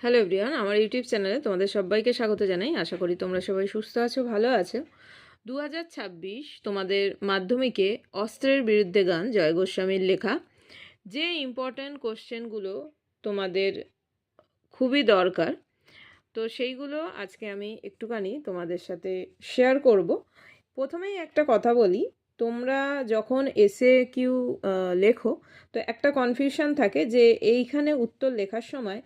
Hello everyone, আমার YouTube চ্যানেলে তোমাদের সবাইকে স্বাগত জানাই। আশা করি তোমরা সবাই সুস্থ আছো, ভালো আছো। 2026 তোমাদের মাধ্যমিকে অস্ত্রের বিরুদ্ধে গান জয় গোস্বামীর লেখা যে ইম্পর্ট্যান্ট কোশ্চেনগুলো তোমাদের খুবই দরকার, তো সেইগুলো আজকে আমি একটুখানি তোমাদের সাথে শেয়ার করব। প্রথমেই একটা কথা বলি, তোমরা যখন এসএ কিউ লেখো তো একটা কনফিউশন থাকে যে এইখানে উত্তর লেখার সময়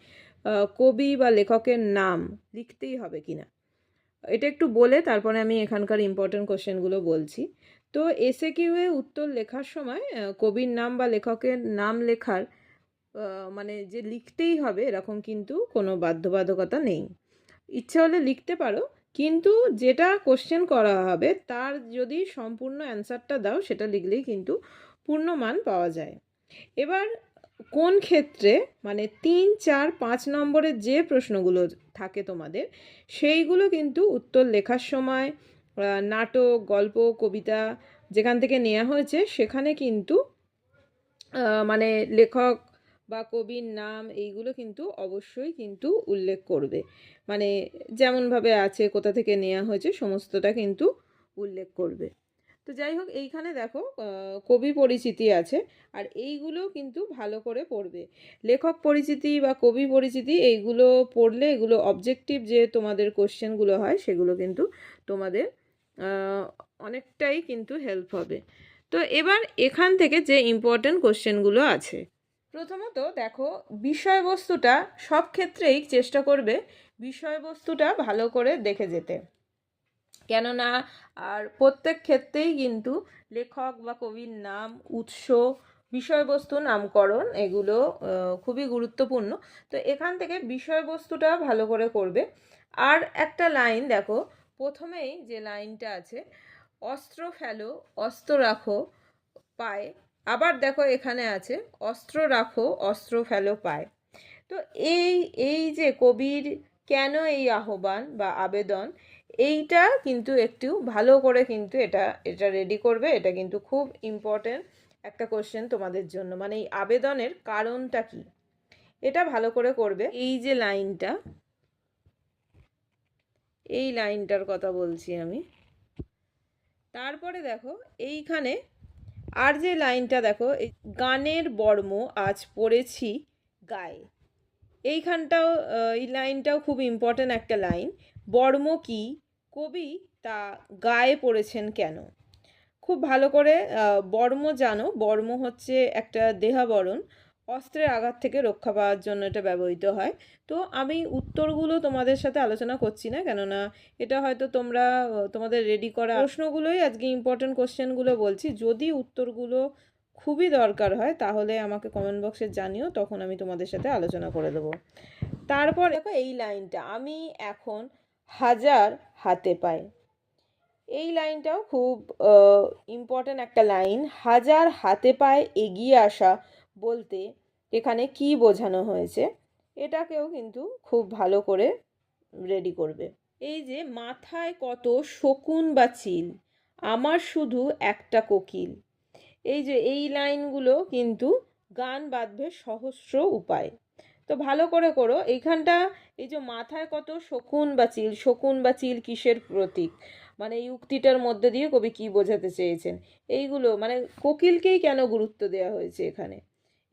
কবি বা লেখকের নাম লিখতেই হবে কিনা। এটা একটু বলে তারপরে আমি এখানকার ইম্পর্টেন্ট কোশ্চেনগুলো বলছি। তো এসএ কিউয়ে উত্তর লেখার সময় কবির নাম বা লেখকের নাম লেখার মানে যে লিখতেই হবে এরকম কিন্তু কোনো বাধ্যবাধকতা নেই। ইচ্ছে হলে লিখতে পারো, কিন্তু যেটা কোশ্চেন করা হবে তার যদি সম্পূর্ণ অ্যান্সারটা দাও সেটা লিখলেই কিন্তু পূর্ণ মান পাওয়া যায়। এবার কোন ক্ষেত্রে মানে 3, 4, 5 নম্বরের যে প্রশ্নগুলো থাকে তোমাদের সেইগুলো কিন্তু উত্তর লেখার সময় নাটক, গল্প, কবিতা যেখান থেকে নেওয়া হয়েছে সেখানে কিন্তু মানে লেখক বা কবির নাম এইগুলো কিন্তু অবশ্যই কিন্তু উল্লেখ করবে। মানে যেমনভাবে আছে, কোথা থেকে নেওয়া হয়েছে সমস্তটা কিন্তু উল্লেখ করবে। তো যাই হোক, এইখানে দেখো কবি পরিচিতি আছে, আর এইগুলো কিন্তু ভালো করে পড়বে। লেখক পরিচিতি বা কবি পরিচিতি এইগুলো পড়লে এগুলো অবজেক্টিভ যে তোমাদের কোশ্চেনগুলো হয় সেগুলো কিন্তু তোমাদের অনেকটাই কিন্তু হেল্প হবে। তো এবার এখান থেকে যে ইম্পর্ট্যান্ট কোশ্চেনগুলো আছে, প্রথমত দেখো বিষয়বস্তুটা সব ক্ষেত্রেই চেষ্টা করবে বিষয়বস্তুটা ভালো করে দেখে যেতে, কেননা আর প্রত্যেক ক্ষেত্রেই কিন্তু লেখক বা কবির নাম, উৎস, বিষয়বস্তু, নামকরণ এগুলো খুবই গুরুত্বপূর্ণ। তো এখান থেকে বিষয়বস্তুটা ভালো করে করবে। আর একটা লাইন দেখো, প্রথমেই যে লাইনটা আছে, অস্ত্র ফেলো অস্ত্র রাখো পায়, আবার দেখো এখানে আছে অস্ত্র রাখো অস্ত্র ফেলো পায়। তো এই এই যে কবির কেন এই আহ্বান বা আবেদন, এইটা কিন্তু একটু ভালো করে কিন্তু এটা এটা রেডি করবে। এটা কিন্তু খুব ইম্পর্টেন্ট একটা কোশ্চেন তোমাদের জন্য, মানে এই আবেদনের কারণটা কি এটা ভালো করে করবে। এই যে লাইনটা, এই লাইনটার কথা বলছি আমি। তারপরে দেখো এইখানে আর যে লাইনটা দেখো, এই গানের বর্ম আজ পড়েছি গায়ে, এইখানটাও এই লাইনটাও খুব ইম্পর্ট্যান্ট একটা লাইন। বর্ম কি, কবি তা গায়ে পড়েছেন কেন। খুব ভালো করে বর্ম জানো, বর্ম হচ্ছে একটা দেহাবরণ, অস্ত্রের আঘাত থেকে রক্ষা পাওয়ার জন্য এটা ব্যবহৃত হয়। তো আমি উত্তরগুলো তোমাদের সাথে আলোচনা করছি না, কেননা এটা হয়তো তোমরা তোমাদের রেডি করা প্রশ্নগুলোই আজকে ইম্পর্টেন্ট কোশ্চেনগুলো বলছি। যদি উত্তরগুলো খুবই দরকার হয় তাহলে আমাকে কমেন্ট বক্সে জানিও, তখন আমি তোমাদের সাথে আলোচনা করে দেবো। তারপর দেখো এই লাইনটা, আমি এখন হাজার হাতে পাই, এই লাইনটাও খুব ইম্পর্ট্যান্ট একটা লাইন। হাজার হাতে পায়ে এগিয়ে আসা বলতে এখানে কি বোঝানো হয়েছে এটাকেও কিন্তু খুব ভালো করে রেডি করবে। এই যে মাথায় কত শকুন বা চিল, আমার শুধু একটা কোকিল, এই যে এই লাইনগুলো কিন্তু গান বাঁধবে সহস্র উপায়। তো ভালো করে করো এইখানটা। এই যে মাথায় কত শকুন বা চিল, শকুন বা চিল কিসের প্রতীক, মানে এই উক্তিটার মধ্যে দিয়ে কবি কি বোঝাতে চেয়েছেন, এইগুলো মানে কোকিলকেই কেন গুরুত্ব দেওয়া হয়েছে এখানে,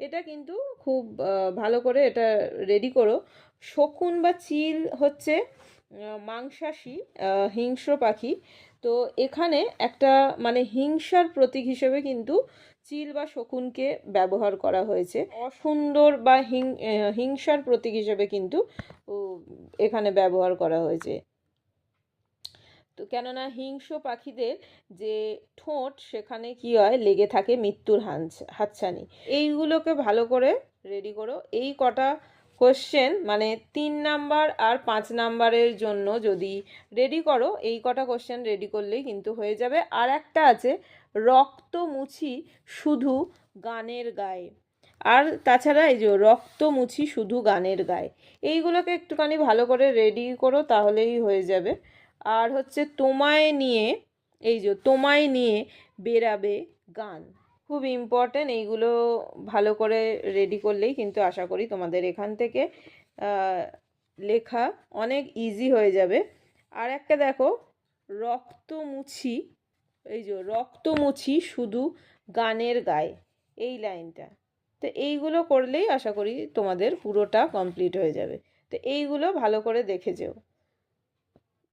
এটা কিন্তু খুব ভালো করে এটা রেডি করো। শকুন বা চিল হচ্ছে মাংসাশী হিংস্র পাখি। তো এখানে একটা মানে হিংসার প্রতীক হিসেবে কিন্তু চিল বা শকুনকে ব্যবহার করা হয়েছে। অসুন্দর বা হিংসার প্রতীক হিসেবে কিন্তু এখানে ব্যবহার করা হয়েছে। তো কেননা হিংস্র পাখিদের যে ঠোঁট সেখানে কি হয়, লেগে থাকে মৃত্যুর হাতছানি। এইগুলোকে ভালো করে রেডি করো। এই কটা কোশ্চেন মানে 3 নাম্বার আর 5 নাম্বারের জন্য যদি রেডি করো, এই কটা কোশ্চেন রেডি করলেই কিন্তু হয়ে যাবে। আর একটা আছে, রক্ত মুছি শুধু গানের গায়ে, আর তাছাড়া এই যে রক্ত মুছি শুধু গানের গায়ে, এইগুলোকে একটুখানি ভালো করে রেডি করো তাহলেই হয়ে যাবে। আর হচ্ছে তোমায় নিয়ে, এই যে তোমায় নিয়ে বেরাবে গান, খুব ইম্পর্ট্যান্ট। এইগুলো ভালো করে রেডি করলেই কিন্তু আশা করি তোমাদের এখান থেকে লেখা অনেক ইজি হয়ে যাবে। আর একটা দেখো, রক্ত মুছি, এই যে রক্ত মুছি শুধু গানের গায়ে, এই লাইনটা। তো এইগুলো করলেই আশা করি তোমাদের পুরোটা কমপ্লিট হয়ে যাবে। তো এইগুলো ভালো করে দেখে যেও।